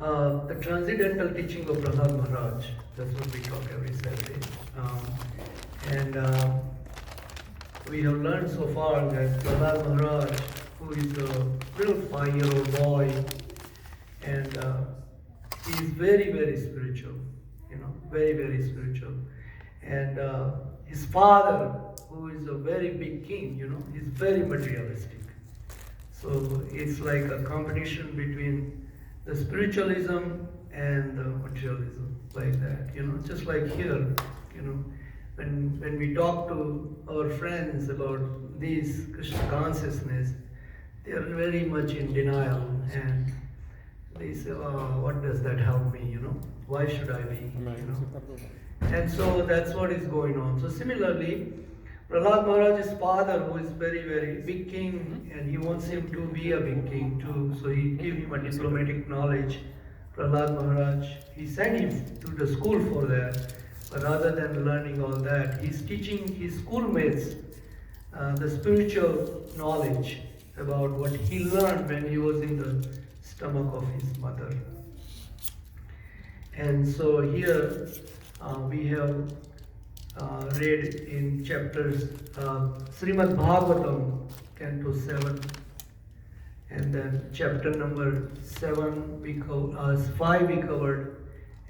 The transcendental teaching of Prahlad Maharaj. That's what we talk every Saturday. And we have learned so far that Prahlad Maharaj, who is a little 5-year-old boy, and he is very, very spiritual, very, very spiritual. And his father, who is a very big king, he's very materialistic. So it's like a competition between the spiritualism and the materialism, like that, just like here, when we talk to our friends about this Krishna consciousness, they are very much in denial, and they say, oh, what does that help me, why should I be, And so that's what is going on. So similarly, Prahlad Maharaj's father, who is very, very big king, and he wants him to be a big king too, so he gave him a diplomatic knowledge. Prahlad Maharaj, he sent him to the school for that, but rather than learning all that, he's teaching his schoolmates the spiritual knowledge about what he learned when he was in the stomach of his mother. And so here we have read in chapters Srimad Bhagavatam, Canto 7, and then chapter number 7, 5 we covered,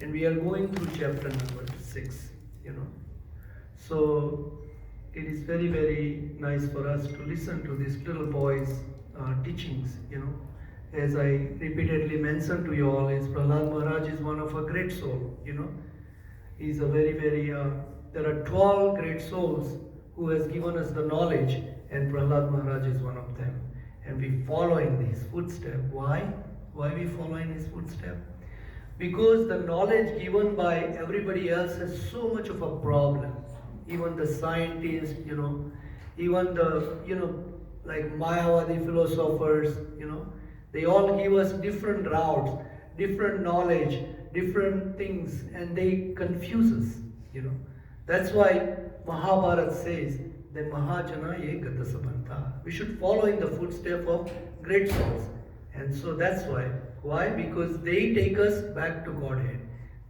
and we are going through chapter number 6, So it is very, very nice for us to listen to this little boy's teachings, As I repeatedly mentioned to you all, is Prahlad Maharaj is one of a great soul, He's a very, very, there are 12 great souls who has given us the knowledge, and Prahlad Maharaj is one of them. And we follow in his footsteps. Why? Why we follow in his footsteps? Because the knowledge given by everybody else has so much of a problem. Even the scientists, even the, like Mayavadi philosophers, they all give us different routes, different knowledge, different things, and they confuse us, That's why Mahabharata says that Mahajana Ekata Sabanta. We should follow in the footsteps of great souls. And so that's why. Why? Because they take us back to Godhead.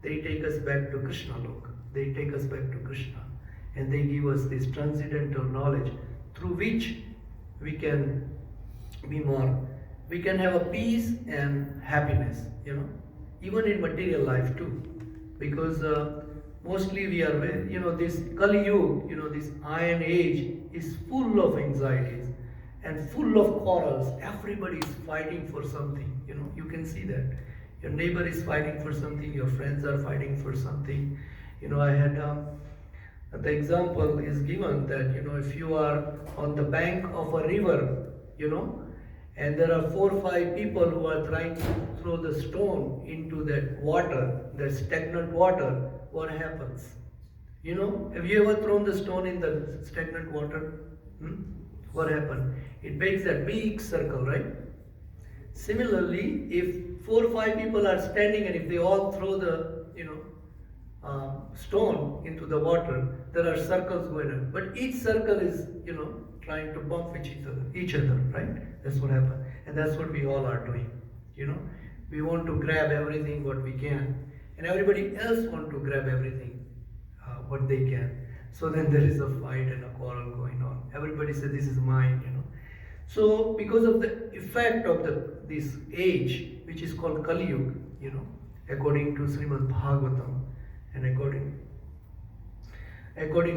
They take us back to Krishna Lok. They take us back to Krishna. And they give us this transcendental knowledge through which we can be more. We can have a peace and happiness, even in material life too. Because mostly we are, this Kali Yuga, this iron age is full of anxieties and full of quarrels. Everybody is fighting for something, you can see that. Your neighbor is fighting for something, your friends are fighting for something. I had, the example is given that, if you are on the bank of a river, and there are 4 or 5 people who are trying to throw the stone into that water, that stagnant water, what happens? Have you ever thrown the stone in the stagnant water? What happened? It makes that big circle, right? Similarly, if 4 or 5 people are standing and if they all throw the, stone into the water, there are circles going on. But each circle is, trying to bump with each other, right? That's what happened. And that's what we all are doing, We want to grab everything what we can. And everybody else want to grab everything, what they can. So then there is a fight and a quarrel going on. Everybody says, this is mine, So because of the effect of this age, which is called Kali Yuga, according to Srimad Bhagavatam, and according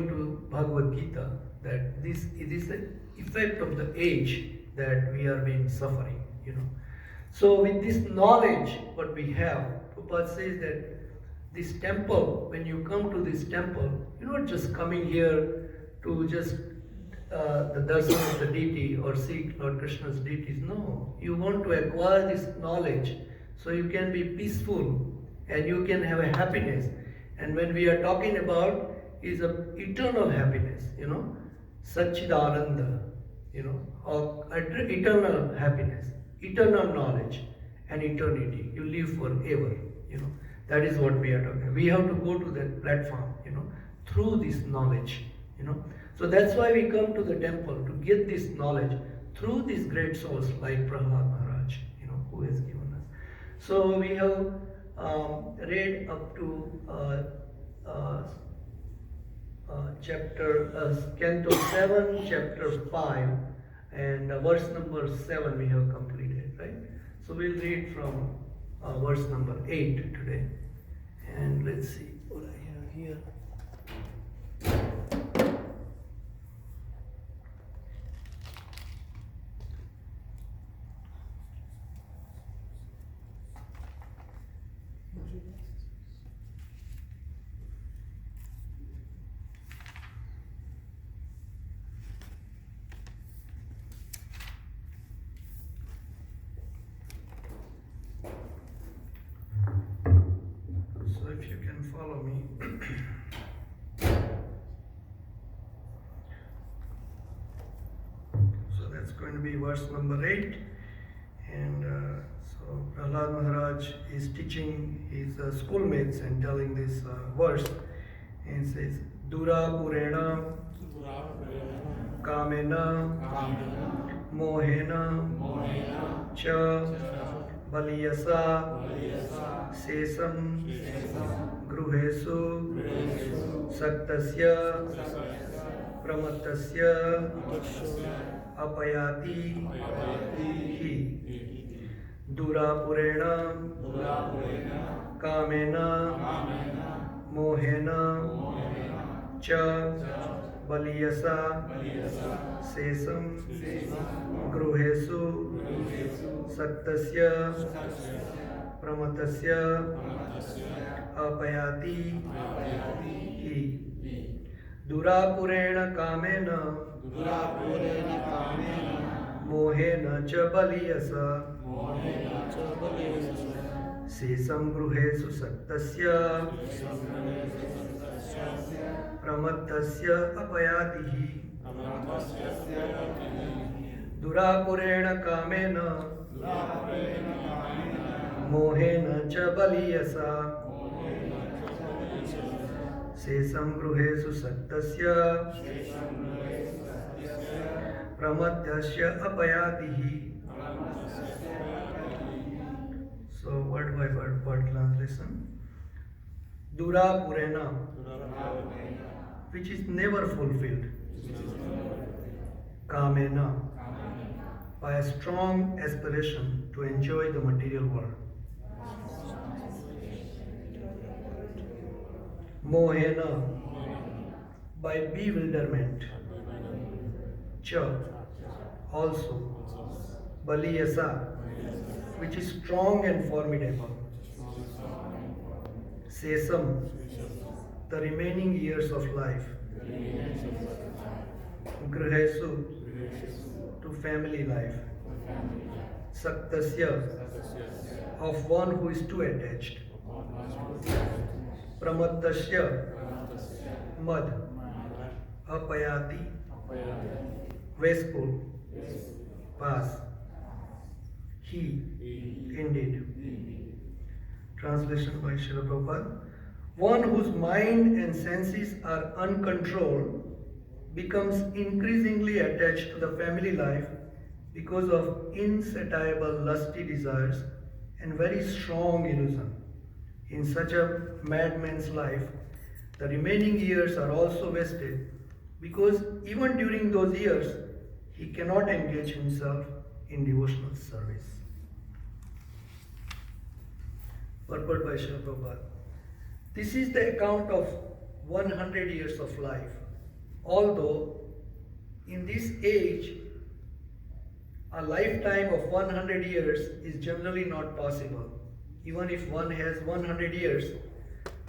to Bhagavad Gita, that this it is the effect of the age that we are being suffering, So with this knowledge, what we have, Prabhupada says that this temple, when you come to this temple, you're not just coming here to just the darshan of the deity or seek Lord Krishna's deities. No, you want to acquire this knowledge so you can be peaceful and you can have a happiness. And when we are talking about is a eternal happiness, Satchidananda, or eternal happiness, eternal knowledge and eternity. You live forever, That is what we are talking. We have to go to that platform, through this knowledge, So that's why we come to the temple, to get this knowledge through these great souls like Prahlad Maharaj, who has given us. So we have read up to uh, Canto 7, chapter 5, and verse number 7 we have completed, right? So we'll read from verse number 8 today. And let's see what I have here. So if you can follow me. So that's going to be verse number 8. And so Prahlad Maharaj is teaching his schoolmates and telling this verse. And it says, Dura Purena Kamena Mohena Cha Baliyasa Sesam Gruhesu Saktasya Pramattasya Apayati Hi Durapurena Kamena Mohena Cha Baliyasa Sesam Gruhesu Saktasya Pramatasya Apayati Hi Durapurena Kamena Mohena Cha Baliyasa Sesam Gruhesu Saktasya Pramattasya Apayati Durapurena Kamena Mohena Cha Baliyasa Sesam Gruhesu Saktasya Pramattasya Apayati. So word by word translation. Durapurena, which is never fulfilled. Kamena, by a strong aspiration to enjoy the material world. Mohena, by bewilderment. Cha, also. Baliyasa, which is strong and formidable. Sesam, the remaining years of life. Gruhesu, to family life. Saktasya, of one who is too attached. Pramattasya, mad. Apayati, wasteful, pass. He, indeed. Translation by Srila Prabhupada. One whose mind and senses are uncontrolled becomes increasingly attached to the family life because of insatiable lusty desires and very strong illusion. In such a madman's life, the remaining years are also wasted because even during those years, he cannot engage himself in devotional service. Purport by Srila Prabhupada. This is the account of 100 years of life. Although in this age, a lifetime of 100 years is generally not possible. Even if one has 100 years,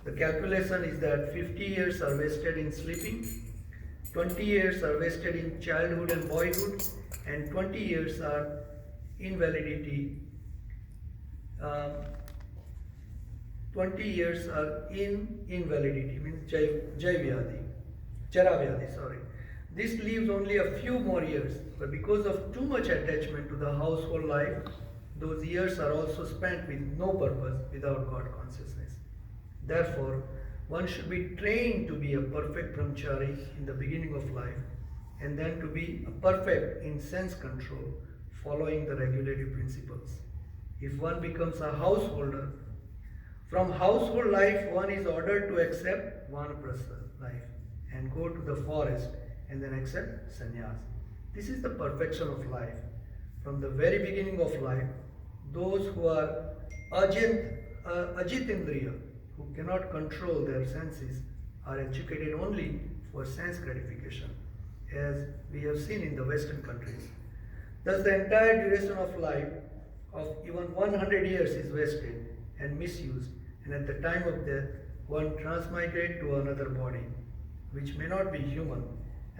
the calculation is that 50 years are wasted in sleeping, 20 years are wasted in childhood and boyhood, and 20 years are invalidity. 20 years are in invalidity, means Charavyadi, sorry. This leaves only a few more years, but because of too much attachment to the household life, those years are also spent with no purpose without God consciousness. Therefore, one should be trained to be a perfect brahmachari in the beginning of life, and then to be a perfect in sense control, following the regulative principles. if one becomes a householder. From household life, one is ordered to accept vanaprastha life and go to the forest and then accept sannyas. This is the perfection of life. From the very beginning of life, those who are ajitindriya, who cannot control their senses, are educated only for sense gratification, as we have seen in the Western countries. Thus, the entire duration of life of even 100 years is wasted and misused, and at the time of death, one transmigrates to another body, which may not be human.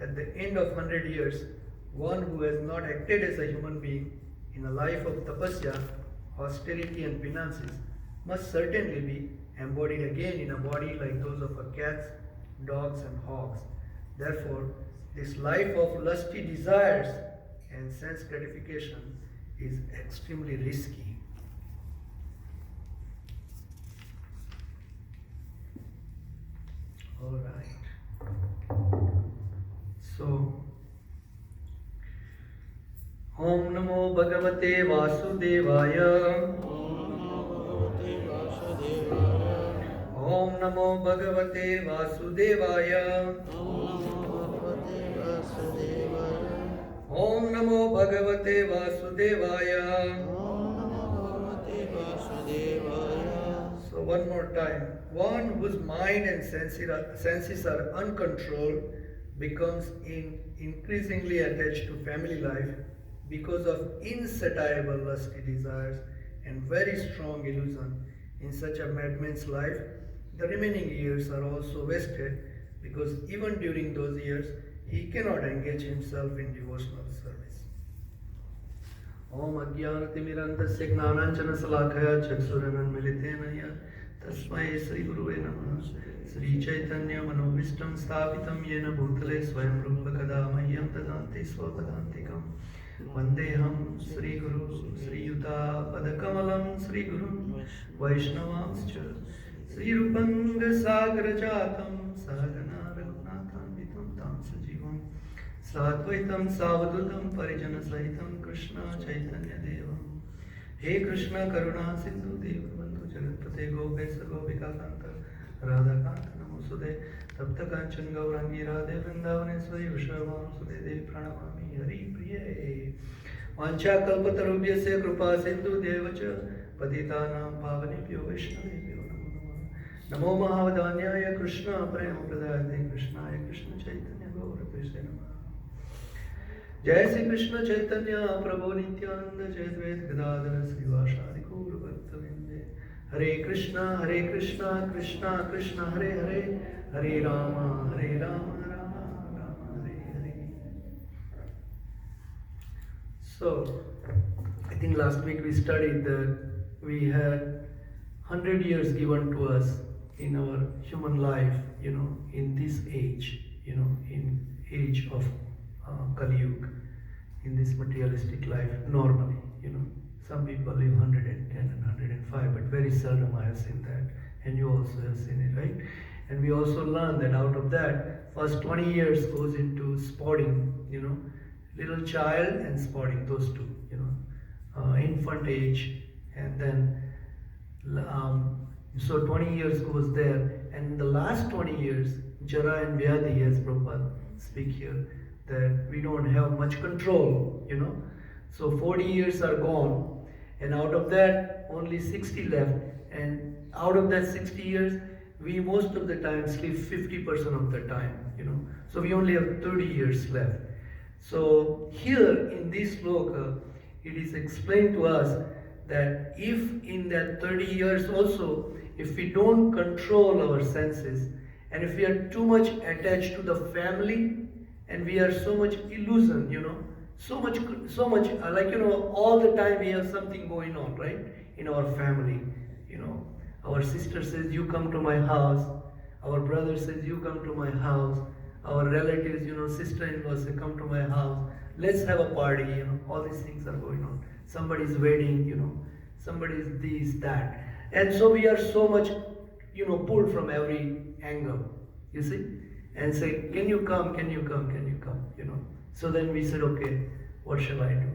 At the end of 100 years, one who has not acted as a human being in a life of tapasya, austerity and penances must certainly be embodied again in a body like those of cats, dogs and hogs. Therefore, this life of lusty desires and sense gratification is extremely risky. All right. So, Om Namo Bhagavate Vasudevaya. Om Namo Bhagavate Vasudevaya. Om Namo Bhagavate Vasudevaya. So one more time. One whose mind and senses are uncontrolled becomes increasingly attached to family life because of insatiable lusty desires and very strong illusion. In such a madman's life, the remaining years are also wasted because even during those years, he cannot engage himself in devotional service. Om Ajnanatimirandasya Gnananjana Salakaya Chaksurananmilitena Tasmai Sri Gurave Namah Sri Chaitanya Manovistam Sthapitam Yena Bhutale Swayam Rupa Kadamahyam Dadanti Swapadantikam Vandeham Sri Guru Sri Yuta Padakamalam Sri Guru Vaishnavamscha Sri Rupanga Sagar Jatam Sahagana Raghunatham Vitam Tam Sajivam Sadvaitam Savadutam Parijana Sahitam Krishna Chaitanya Devam He Krishna Karuna Sindhu Deva Bandhu Jagatpate Gopesa Gopika Kanta Radha Kanta Namosude Tapta Kanchan Gaurangi Radhe Vrindavaneshwari Vishavam Sude Devi Pranamami Hari Priya Vancha Kalpatarubhyasya Krupa Sindhu Devacha Patitanam Pavanebhyo Vaishnavebhyo Namo Mahavadanyaya Krishna Prema Pradayate Krishnaya Krishna Chaitanya Gaura Krishna Jai Sri Krishna Chaitanya Prabhu Nityananda Jai Dvaita Gadadhara Srivasadi Gaura Bhaktavinde Hare Krishna Krishna Krishna Hare Hare Hare Rama Rama Rama Hare Hare. So, I think last week we studied that we had 100 years given to us in our human life, in this age, in age of Kali Yuga, in this materialistic life, normally, some people live 110 and 105, but very seldom I have seen that, and you also have seen it, right? And we also learned that out of that, first 20 years goes into spotting, little child and spotting, those two, infant age, and then so 20 years goes there, and in the last 20 years, Jara and Vyadhi, as Prabhupada speak here, that we don't have much control, So 40 years are gone, and out of that, only 60 left, and out of that 60 years, we most of the time sleep 50% of the time, So we only have 30 years left. So here in this sloka, it is explained to us that if in that 30 years also, if we don't control our senses, and if we are too much attached to the family, and we are so much illusion, so much, all the time we have something going on, right, in our family, our sister says, you come to my house, our brother says, you come to my house, our relatives, sister-in-law say, come to my house, let's have a party, all these things are going on. Somebody's wedding, somebody's this, that. And so we are so much, pulled from every angle, you see? And say, can you come, So then we said, okay, what shall I do?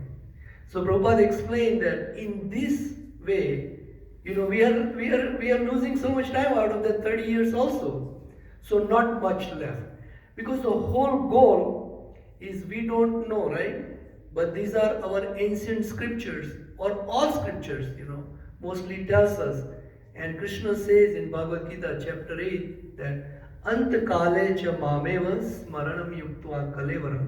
So Prabhupada explained that in this way, we are losing so much time out of that 30 years also. So not much left. Because the whole goal is we don't know, right? But these are our ancient scriptures, or all scriptures, mostly tells us. And Krishna says in Bhagavad Gita chapter 8 that Antakale cha mameva smaranam yuktva kalevaram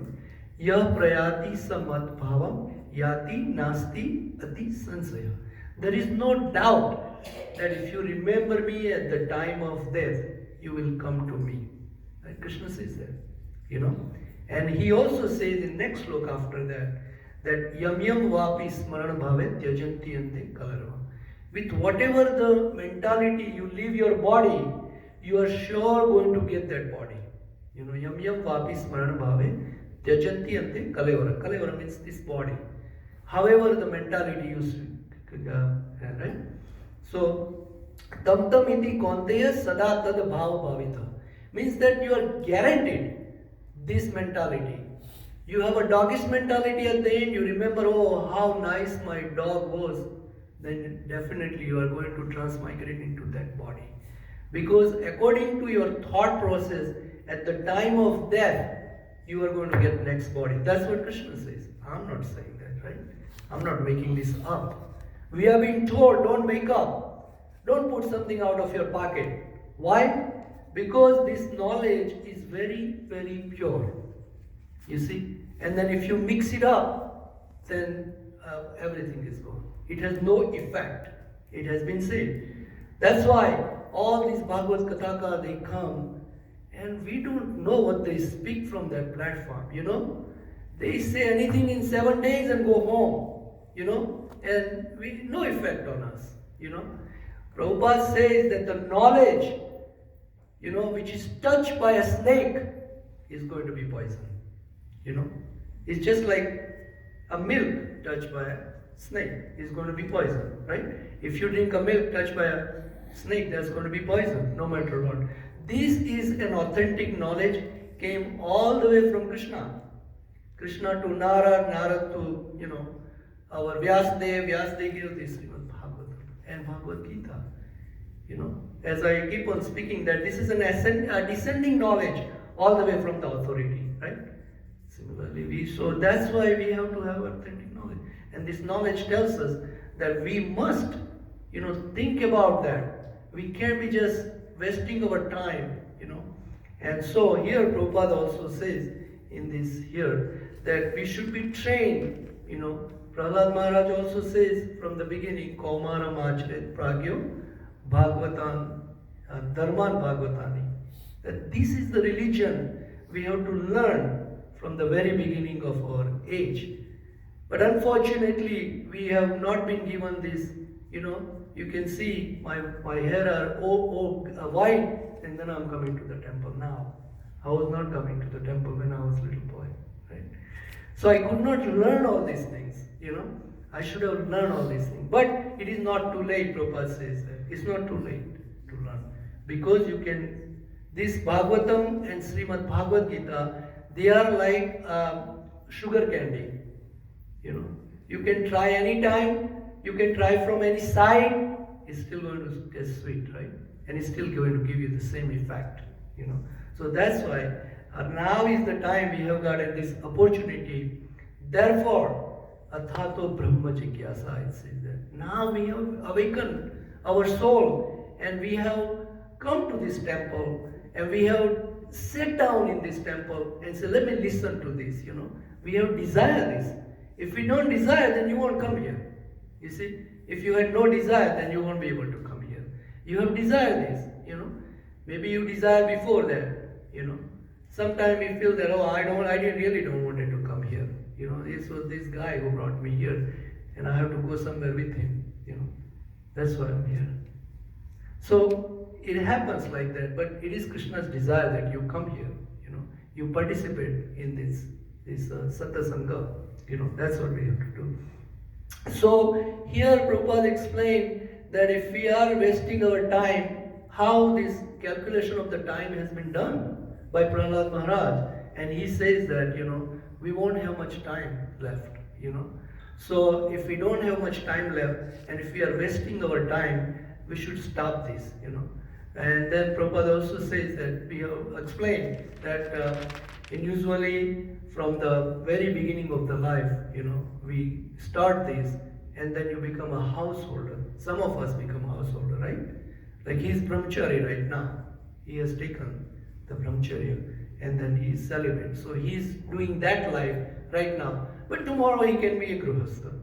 ya prayati samat bhavam yati nasti ati sansaya. There is no doubt that if you remember me at the time of death, you will come to me. Right? Krishna says that, And he also says in next sloka after that yam yam vapi smarana bhave tyajanti ante kalarva. With whatever the mentality you leave your body, you are sure going to get that body. Yam yam vapi smarana bhave tyajanti ante kalavara. Kalavara means this body. However the mentality you right? So tam tam iti konteya sada tad bhav bhavita. Means that you are guaranteed this mentality. You have a doggish mentality at the end, you remember, oh, how nice my dog was, then definitely you are going to transmigrate into that body. Because according to your thought process, at the time of death, you are going to get next body. That's what Krishna says. I'm not saying that, right? I'm not making this up. We have been told, don't make up. Don't put something out of your pocket. Why? Because this knowledge is very, very pure. You see? And then if you mix it up, then everything is gone. It has no effect. It has been said. That's why all these Bhagavad Kataka, they come and we don't know what they speak from that platform, They say anything in 7 days and go home, and no effect on us, Prabhupada says that the knowledge, which is touched by a snake is going to be poison, It's just like a milk touched by a snake is going to be poison, right? If you drink a milk touched by a snake, that's going to be poison, no matter what. This is an authentic knowledge, came all the way from Krishna. Krishna to Narad, Narad to, our Vyasadev, Vyasadev gave this Srimad Bhagavatam and Bhagavad Gita. As I keep on speaking that this is a descending knowledge all the way from the authority, right? Similarly, so that's why we have to have authentic knowledge. And this knowledge tells us that we must, think about that. We can't be just wasting our time, And so here Prabhupada also says in this here that we should be trained, Prahlad Maharaj also says from the beginning, Kaumara Machret Pragyo Bhagavatan Dharman Bhagavatani. That this is the religion we have to learn from the very beginning of our age. But unfortunately, we have not been given this, you can see my hair are white, and then I'm coming to the temple now. I was not coming to the temple when I was a little boy, right? So I could not learn all these things, I should have learned all these things. But it is not too late, Prabhupada says that. It's not too late to learn. Because you can, this Bhagavatam and Srimad Bhagavad Gita, they are like sugar candy. You can try any time, you can try from any side, it's still going to taste sweet, right? And it's still going to give you the same effect, So that's why now is the time we have gotten this opportunity. Therefore, Athato Brahma Jigyasa, it says that. Now we have awakened our soul and we have come to this temple and we have sat down in this temple and say, let me listen to this, We have desire this. If we don't desire, then you won't come here. You see, if you had no desire, then you won't be able to come here. You have desire this, Maybe you desire before that, Sometimes you feel that, I really don't wanted to come here. This was this guy who brought me here, and I have to go somewhere with him. That's why I'm here. So it happens like that, but it is Krishna's desire that you come here. You participate in this Satsanga. That's what we have to do. So here Prabhupada explained that if we are wasting our time, how this calculation of the time has been done by Prahlad Maharaj, and he says that we won't have much time left. So if we don't have much time left, and if we are wasting our time, we should stop this, And then Prabhupada also says that we have explained that usually from the very beginning of the life, we start this, and then you become a householder. Some of us become a householder, right? Like he's brahmachari right now. He has taken the brahmacharya, and then he is celibate. So he's doing that life right now. But tomorrow he can be a grihastha.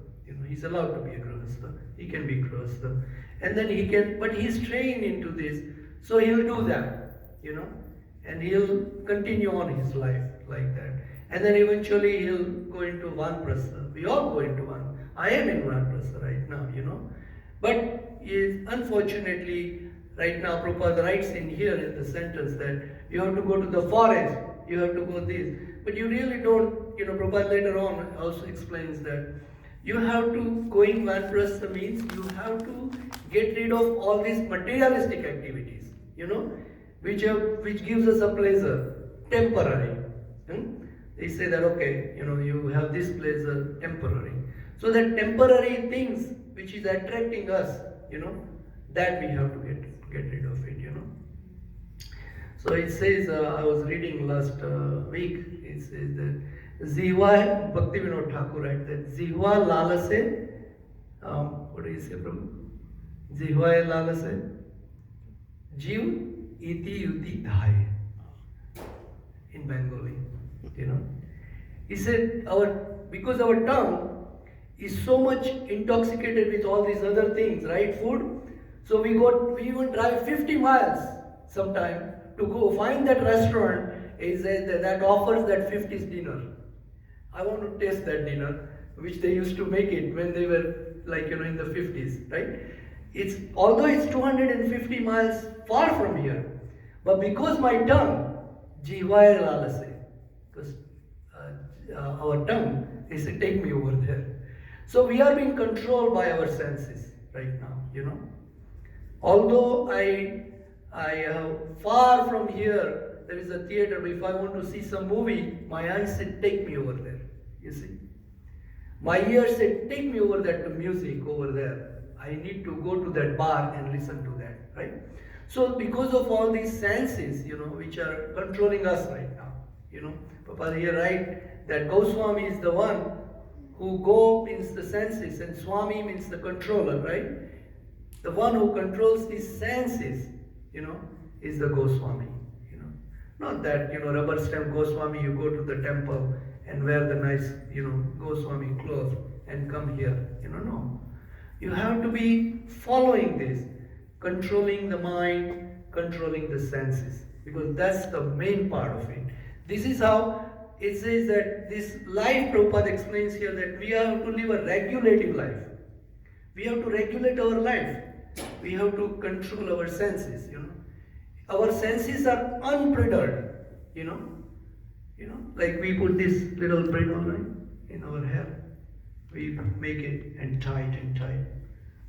He's allowed to be a grihastha. He can be grihastha. And then he can, but he's trained into this. So he'll do that, and he'll continue on his life like that. And then eventually he'll go into Vanprastha. We all go into one. I am in Vanprastha right now, But unfortunately, right now Prabhupada writes in here in the sentence that you have to go to the forest, you have to go this. But you really don't, Prabhupada later on also explains that you have to, going Vanprastha means you have to get rid of all these materialistic activities, which gives us a pleasure, temporary. They say that, okay, you have this pleasure, temporary. So that temporary things which is attracting us, that we have to get rid of it, So it says, I was reading last week, it says that Zihwa, Bhakti Vinod Thakur writes that Zihwa lalase, what do you say, Prabhu? Zihwa lalase, Jiv iti uti dhai, in Bengali, He said, because our tongue is so much intoxicated with all these other things, right? Food. So we even drive 50 miles sometime to go find that restaurant that offers that 50s dinner. I want to taste that dinner, which they used to make it when they were in the 50s, right? Although it's 250 miles far from here, but because my tongue, jivaya lalase, because our tongue is to take me over there. So we are being controlled by our senses right now, Although I far from here, there is a theater, but if I want to see some movie, my eyes said, take me over there, you see. My ears said, take me over there to music over there. I need to go to that bar and listen to that, right? So because of all these senses, which are controlling us right now, Papa here write that Goswami is the one who go means the senses and Swami means the controller, right? The one who controls these senses, is the Goswami, Not that, rubber stamp Goswami, you go to the temple and wear the nice, Goswami clothes and come here, no. You have to be following this, controlling the mind, controlling the senses, because that's the main part of it. This is how it says that this life, Prabhupada explains here that we have to live a regulative life. We have to regulate our life. We have to control our senses, Our senses are unbridled, Like we put this little bridle in our hair. We make it and tight.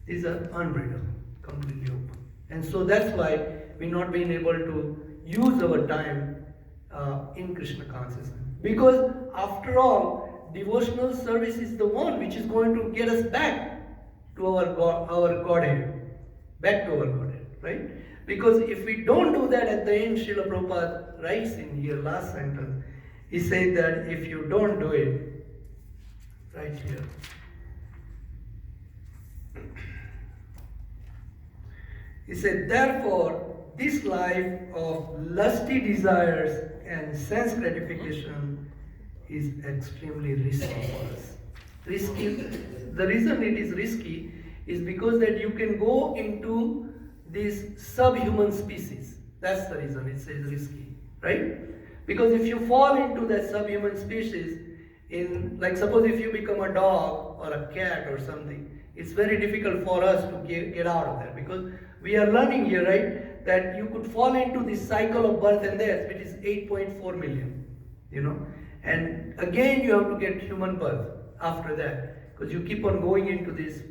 These are unbridled, completely open. And so that's why we're not being able to use our time in Krishna consciousness. Because after all, devotional service is the one which is going to get us back to our Godhead, back to our Godhead, right? Because if we don't do that at the end, Srila Prabhupada writes in here, last sentence, he said that if you don't do it, right here, he said, therefore, this life of lusty desires and sense gratification is extremely risky for us. Risky. The reason it is risky is because that you can go into this subhuman species. That's the reason it says risky, right? Because if you fall into that subhuman species, like suppose if you become a dog or a cat or something, it's very difficult for us to get out of that, because we are learning here, right, that you could fall into this cycle of birth and death, which is 8.4 million, and again you have to get human birth after that, because you keep on going into this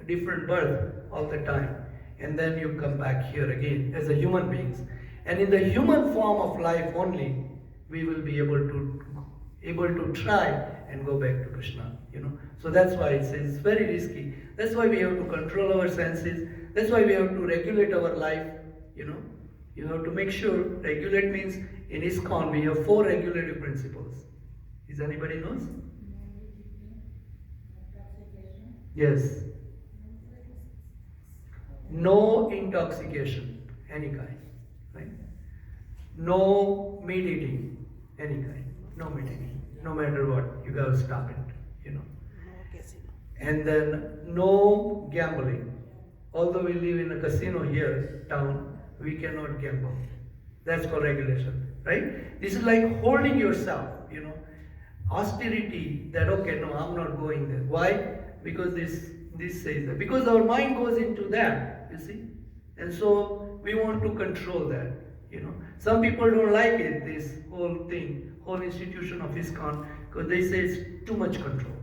different birth all the time, and then you come back here again as a human beings, and in the human form of life only we will be able to try and go back to Krishna. So that's why it says it's very risky. That's why we have to control our senses. That's why we have to regulate our life. You have to make sure. Regulate means in ISKCON we have 4 regulative principles. Is anybody knows? Yes. No intoxication, any kind, right? No meat eating, any kind. No meat eating, no matter what. You gotta stop it. And then no gambling. Although we live in a casino here, town, we cannot gamble. That's called regulation, right? This is like holding yourself, austerity, that okay, no, I'm not going there. Why? Because this says that. Because our mind goes into that, you see. And so we want to control that, Some people don't like it, this whole thing, whole institution of ISKCON, because they say it's too much control,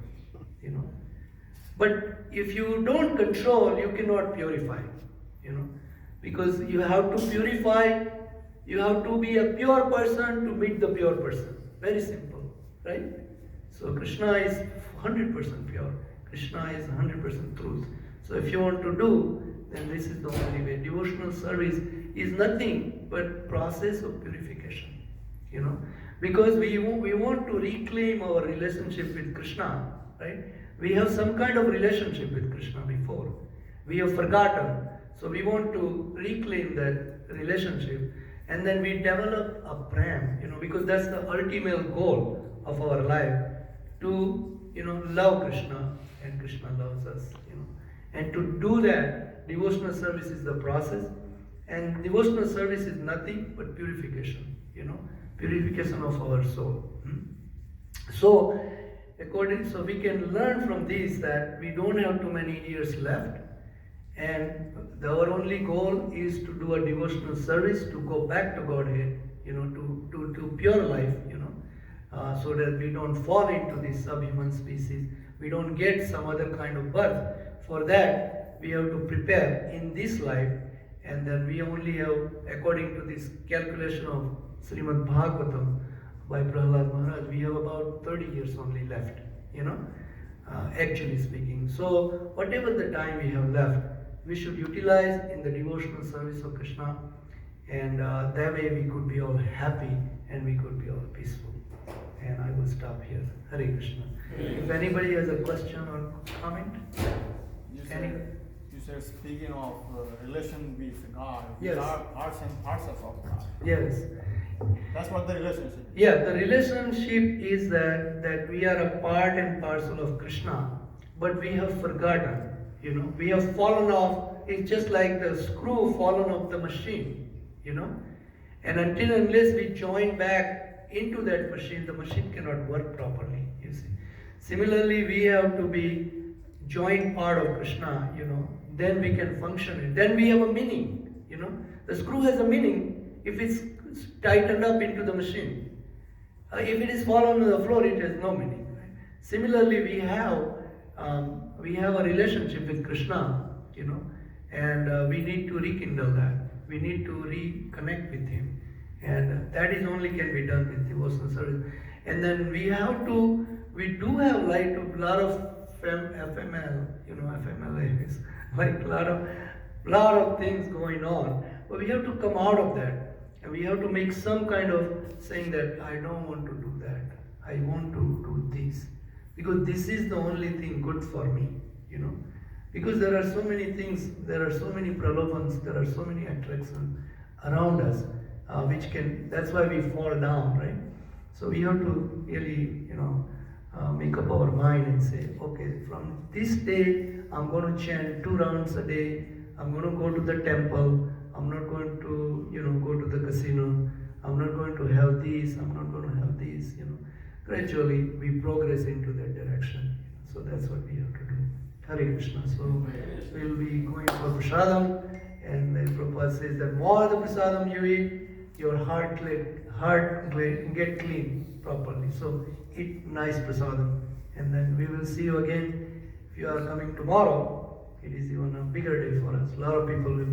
But if you don't control, you cannot purify, because you have to purify, you have to be a pure person to meet the pure person. Very simple, right? So Krishna is 100% pure. Krishna is 100% truth. So if you want to do, then this is the only way. Devotional service is nothing but process of purification, because we want to reclaim our relationship with Krishna, right? We have some kind of relationship with Krishna before. We have forgotten. So we want to reclaim that relationship, and then we develop a Prema, because that's the ultimate goal of our life, to love Krishna, and Krishna loves us, And to do that, devotional service is the process, and devotional service is nothing but purification, purification of our soul. So we can learn from this that we don't have too many years left, and our only goal is to do a devotional service, to go back to Godhead, to pure life, so that we don't fall into this subhuman species, we don't get some other kind of birth. For that, we have to prepare in this life, and then we only have, according to this calculation of Srimad Bhagavatam by Prahlad Maharaj, we have about 30 years only left, actually speaking. So whatever the time we have left, we should utilize in the devotional service of Krishna, and that way we could be all happy and we could be all peaceful. And I will stop here. Hare Krishna. If anybody has a question or comment? You said speaking of relation with God, yes. We are parts and parcels of God. Yes. That's what the relationship is. Yeah, the relationship is that we are a part and parcel of Krishna, but we have forgotten, we have fallen off. It's just like the screw fallen off the machine, and until unless we join back into that machine, the machine cannot work properly, you see. Similarly, we have to be joint part of Krishna, then we can function it. Then we have a meaning, The screw has a meaning if it's tightened up into the machine. If it is fallen on the floor, it has no meaning. Right? Similarly, we have a relationship with Krishna, and we need to rekindle that. We need to reconnect with Him, and that is only can be done with devotional service. And then we do have a lot of FML, FMLA is like a lot of things going on, but we have to come out of that, and we have to make some kind of saying that I don't want to do that, I want to do this, because this is the only thing good for me, because there are so many things, there are so many pralobhans, there are so many attractions around us, that's why we fall down, right? So we have to really, make up our mind and say, okay, from this day, I'm going to chant 2 rounds a day, I'm going to go to the temple, I'm not going to, go to the casino, I'm not going to have this, I'm not going to have this, Gradually, we progress into that direction. So that's what we have to do. Hare Krishna. So we'll be going for prasadam, and the Prabhupada says that more the prasadam you eat, your heart get clean properly. So eat nice prasadam, and then we will see you again. If you are coming tomorrow, it is even a bigger day for us. A lot of people will